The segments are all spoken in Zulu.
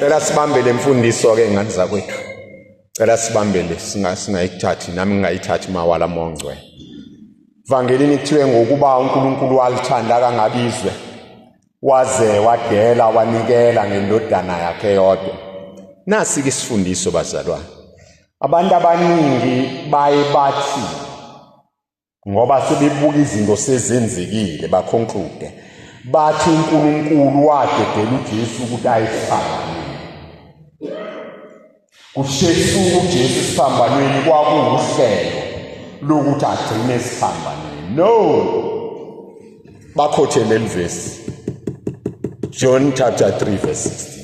Cela sibambele imfundiso ke ngani zakwethu. Cela sibambele singayithathi nami ngingayithathi mawala mongcwe. Evangelini kuthiwe ngokuba uNkulunkulu walithanda kangabizwe waze wadela wanikela ngendodana yakhe yodwa. Nasi ke isifundiso bazalwane. Abantu abaningi baye bathi ngoba sebebuka izinto sezenzekile baconclude bathi uNkulunkulu wadedela uJesu ukuthi ayisiphambanweni. Kushesu uJesu isiphambanweni kwakuwuhlelo lokuthi agcine isiphambanweni. No. Bakhothele levesi. John chapter 3 verse 16.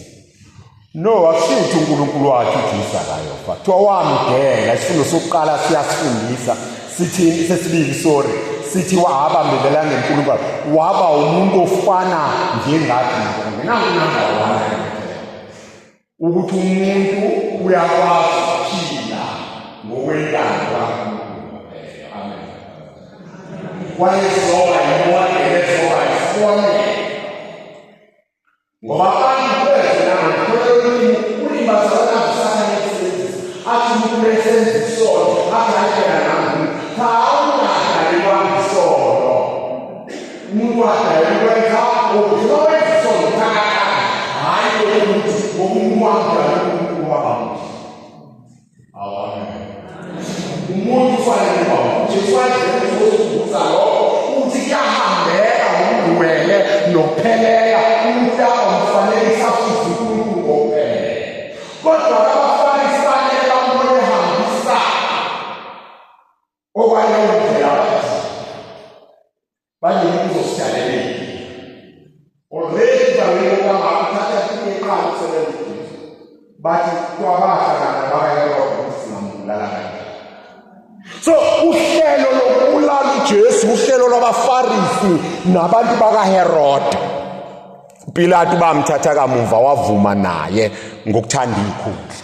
No, akusithi uNkulunkulu wathi uJesu akayofa. Kuthiwa wamdela. Isifundo sokuqala siyasifundisa sithi sesibili sithi wabambelela neNkulunkulu waba umuntu ofana njengathi ngenankunanga ukuthi umuntu uyakwazi ukuphila ngokwentando kaNkulunkulu. Amen. Wayezoba yiwayelezoba ifone ngoba abantu bezela ngakho ulibazana kusana nesenzisi athi umuntu lesenza isono akayela namuntu awungadaliwa isono umuntu adaliwa ngokuzoba isono hayi ukuthi umuntu wadala umuntu wabamuthi. Amen. Umuntu ufanele ukuba Jesu wayezokuza lokho uthi kuyahambeka ngumwele nopheleya umuntu akufanele isafuthi uNkulunkulu ngophele. Kodwa abafarisi fanele bambone hambisa okwayondlela bathi uzosijaleleni. Already bawela bakuthatha iqala usebenza bathi kwabahlangana bayayona sinambulala. So uhlelo lokubulala uJesu uhlelo lwabafarisi nabantu bakaHerod. uPilato bamthatha kamuva wavuma naye ngokuthanda ikhundla.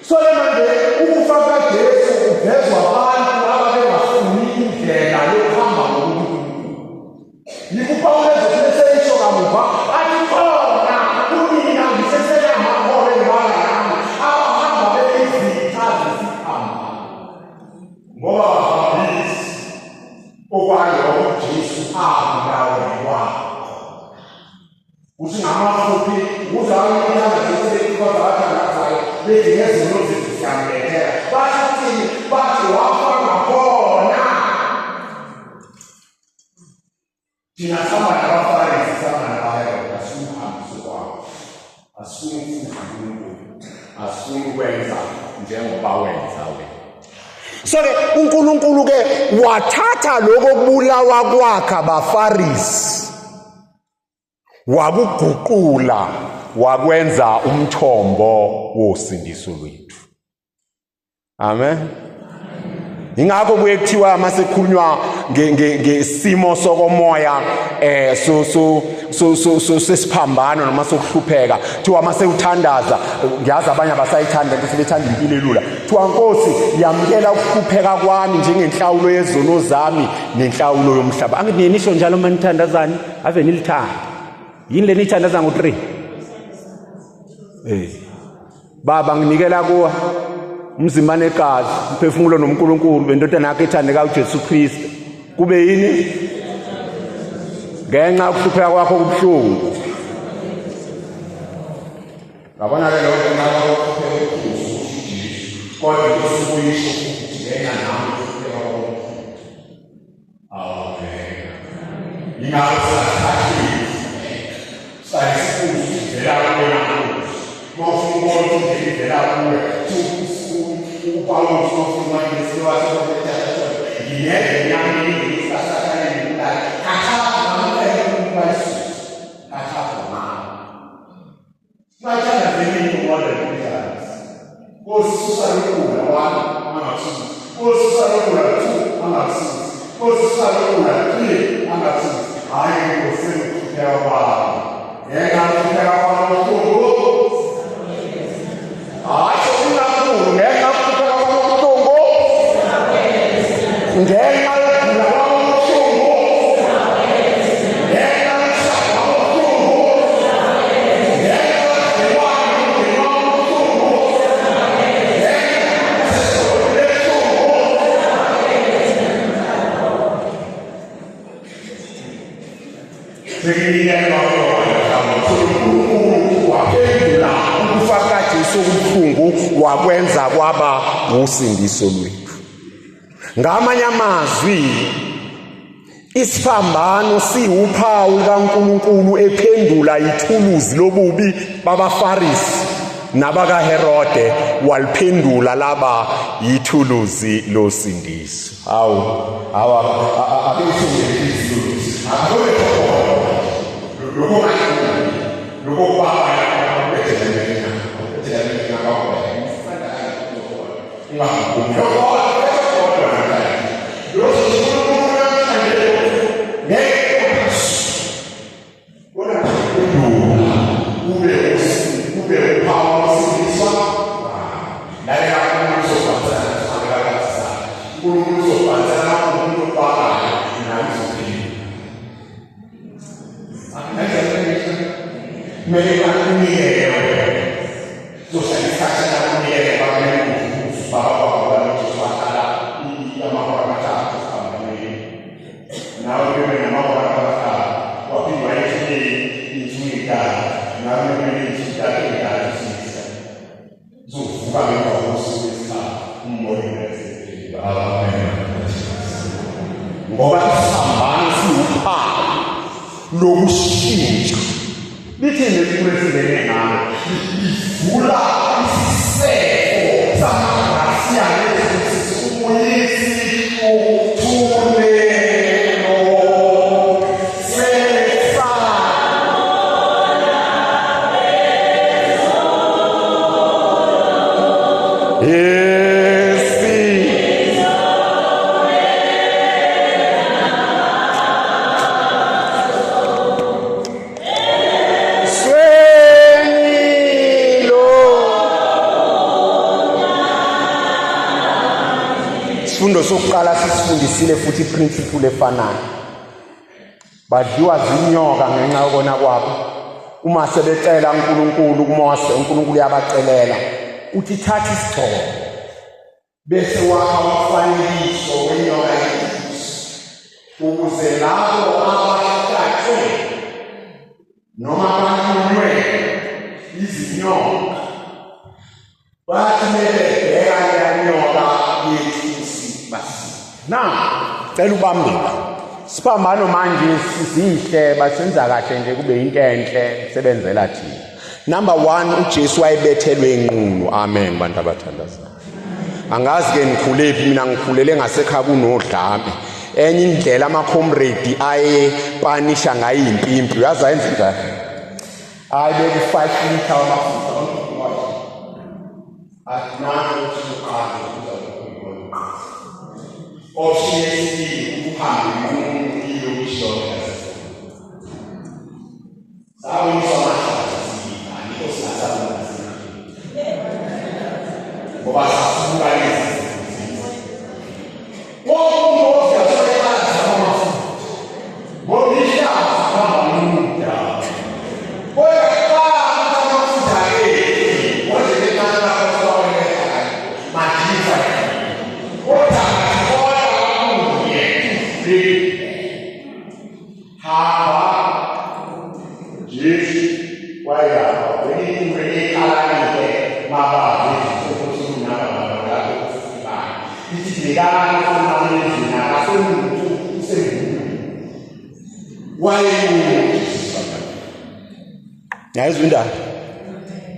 So manje ukufa kaJesu kuvezwa abantu ababengafuni indlela yokuhamba ngokuNkulunkulu. Nikupawulezo lesesho kamuva athi khona kunina ngisesele amaholo engibala nami abahamba bezizitha zesikhamba. Ngoba babhisi okwayo uJesu abulawa yiwabo. Usingamafuphi uzawunyana ngeseke kodwa bathanda bethi ngezinto zizihambelera. Bathi wafa ngakhona. Thina sihamba nabafarisi sihamba nabaHerod asikuhambiso kwabo. Asifuni uNkulunkulu. Asifuni ukwenza njengoba wenza wena. So ke uNkulunkulu ke wathatha lokho kubulawa kwakhe abafarisi wakuguqula wakwenza umthombo wosindiso lwethu. Amen. Ingakho kuye kuthiwa masekukhulunywa ngesimo sokomoya sesiphambano noma sokuhlupheka kuthiwa masewuthandaza ngiyazi abanye abasayithanda ukuthi sebethanda impilo elula. Kuthiwa Nkosi yamkela ukuhlupheka kwami njengenhlawulo yezono zami nenhlawulo yomhlaba. Angithi nisho njalo manithandazani ave nilithanda. Yini leni ithandaza ngo3? Baba nginikela kuwe umzimba negazi umphefumulo noNkulunkulu bendodana yakhe ethandeka uJesu Kristu. Kube yini? Ngenxa ukuhlupheka kwakho kubuhlungu. Ngabona ke lokho ngakho kodwa usukuyisho ukuthi yena nami ukuhlupheka kwakho. Amen. Ingakho sayisifuza vela kuwe mawufuna ukuthi vela kuwe uPawulos ufuna ngesiwathi ngiyeke yami ngisasathane ngudala kathatha ngamphela kumbayiso kathatha mama bathanda zemini wona kuthanda kosusa lokula wami angakusiza kosusa lokula 2 angakusiza kosusa lokula 3 angakusiza hayi ngosekukhupha baba yena kuphela kwaMthungu. Hayi kunaMthungu ngenxa kuphela kwaMthungu. Ngenxa yokugula kwaMthungu. Ngenxa yokushaya kwaMthungu. Ngenxa waphendula ukufa kaJesu okubuhlungu wakwenza kwaba usindiso lwethu. Ngamanye amazwi, isiphambano siwuphawu kaNkulunkulu ephendula ithuluzi lobubi babaFarisi nabakaHerode, waliphendula laba yithuluzi losindiso. Ngoba isiphambano siwuphawu lokushintsha. Lithini lipresidente ngalo? Livula isiseko samagasi alesi umuyisiko thulelo sesa. Isifundo sokuqala sisifundisile futhi iprinciple efanayo. Badliwa zinyoka ngenxa yokona kwabo. Uma sebecela uNkulunkulu kuMose, uNkulunkulu uyabacelela uthi thatha isigcobo bese wakha umfanekiso wenyoka yenkosi, ukuze labo abahlatshwe noma abanyulwe izinyoka bathi bebheka le nyoka yethusi basi. Cela ubambeka. Siphambano manje sizihle basenza kahle nje kube into enhle sebenzela thina. Number 1, uJesu wayebethelwe inqunu. Amen bantu abathandazayo. Angazi ke nikhulephi, mina ngikhulele ngasekhaya kunodlame. Enye indlela ama-comrade aye panisha ngayo impimpi. Uyazi ayenza njani? Ayibeke 5 liter amafutha. Atinako ukuqala ukuza Oshiyesini ukuhamba ngomlilo wishona. Sabe umsamahlathi singani osinasabenza sina. Ngoba sasuka lezi. Wonke yasoyela amafu. Bonisha hamba nomuntu. Oyeka amafuta ke. Wonke kana kwasoyela. Majiza. Yazwinda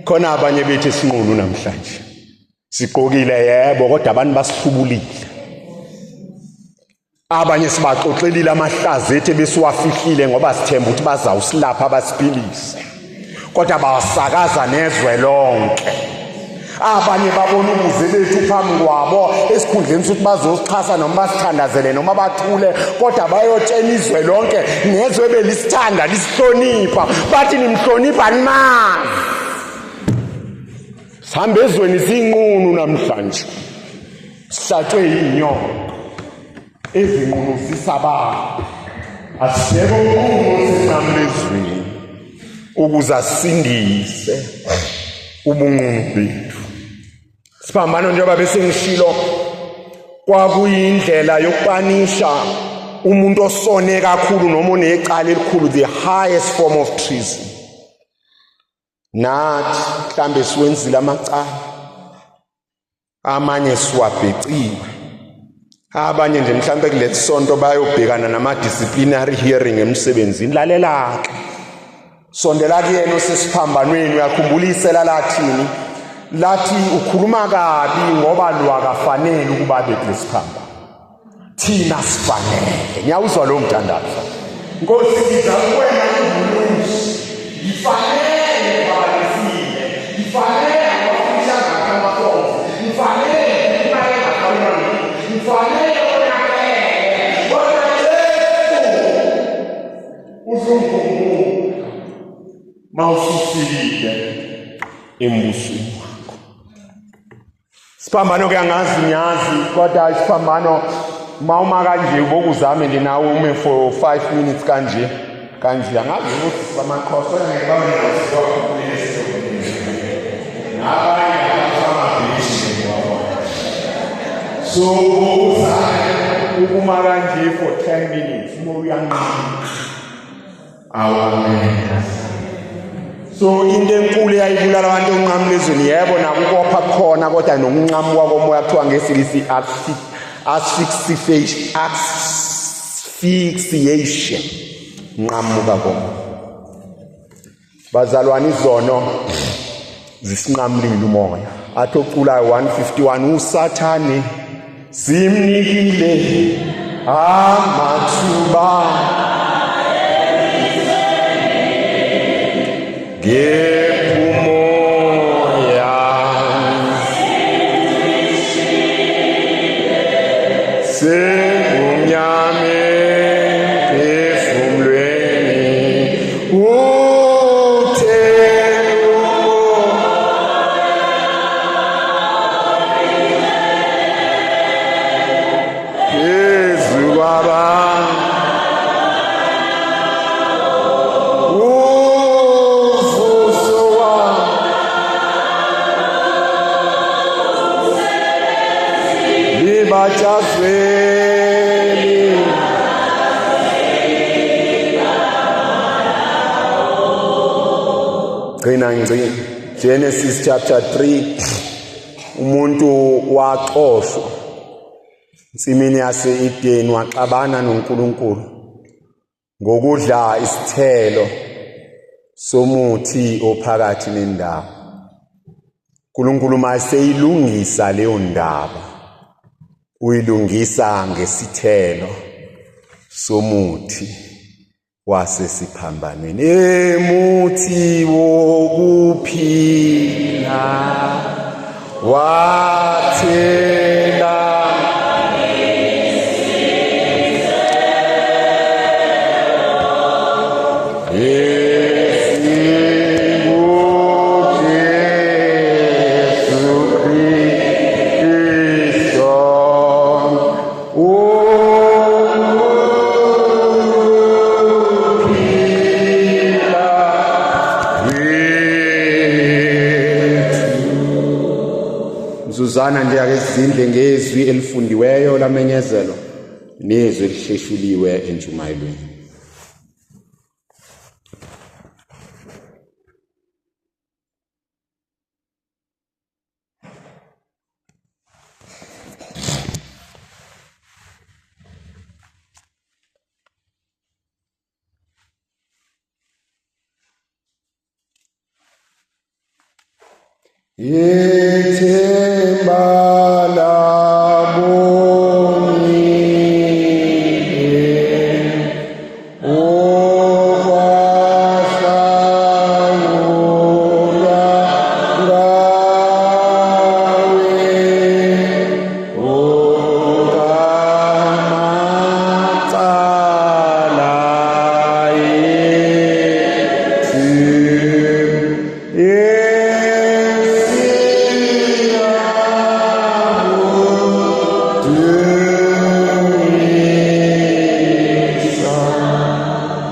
khona abanye bethu esinqulu namhlanje siqokile yebo kodwa abantu basihlubulile. Abanye sibaxoxelile amahlazi ethu besiwafihlile ngoba sithemba ukuthi bazawusilapha basiphilise, kodwa basakaza nezwe lonke. Abanye babona ubuze bethu phambi kwabo esikhundleni sokuthi bazosixhasa noma basithandazele noma bathule, kodwa bayotshena izwe lonke nezwe belisithanda lisihlonipha, bathi nimhlonipha nimazi. Sihambe ezweni zinqunu namhlanje sihlatshwe yinyoka ezinqunu zisababa. Asibeke uNkulunkulu sesamlezweni ukuze asindise ubunqunu bethu. Siphambano njengoba bese ngishilo kwakuyindlela yokupanisha umuntu osone kakhulu noma onecala elikhulu, the highest form of treason. Nathi mhlambe siwenzile amacala, amanye siwabheciwe, abanye nje mhlambe kule sonto bayobhekana nama-disciplinary hearing emsebenzini. Lalela-ke, sondela kuyena osesiphambanweni. Uyakhumbula isela lathini? Lathi ukhuluma kabi ngoba lwakafanele ukuba abe kule siphambano, thina sifanele. Ngiyawuzwa lowo mthandazo. Nkosi, ngiza kuwena ingulusi, ngifanele babalesile, ngifanele abafisha ngakamafongo, ngifanele imali engakhalweni, ngifanele onakele, uzungumuka mawusufikile embusweni wakho. Siphambano kuyangazi ngiyazi, kodwa isiphambano mawuma kanje bokuzame nje nawe ume for 5 minutes kanje angazi ukuthi samaqhoso ngeke babe nazo nabanye abafamabhishi ngiyabona. So uzame ukuma kanje for 10 minutes uyanqina amen. So into enkulu eyayibulala abantu onqamlezweni, yebo nakukopha khona, kodwa nokunqamuka komoya kuthiwa ngesilisi asphyxiation, nqamuka komoya. Bazalwane, izono zisinqamlile umoya. Athi oculayo 151, uSathane simnikile amathuba ngephumuya, sengumnyame phefumulweni, uthelumo phezu kwabantu, bajazeli gcina ngci. Genesis chapter 3, umuntu waxoshwa nsimini yase-Edeni, waxabana noNkulunkulu ngokudla isithelo somuthi ophakathi nendawo. uNkulunkulu maseyilungisa leyo ndaba, uyilungisa ngesithelo somuthi wasesiphambanweni. Muthi wokuphila wathela Mzuzana nje ake sidle ngezwi elifundiweyo lamenyezelo nezwi elihleshuliwe entshumayelweni. Yethemba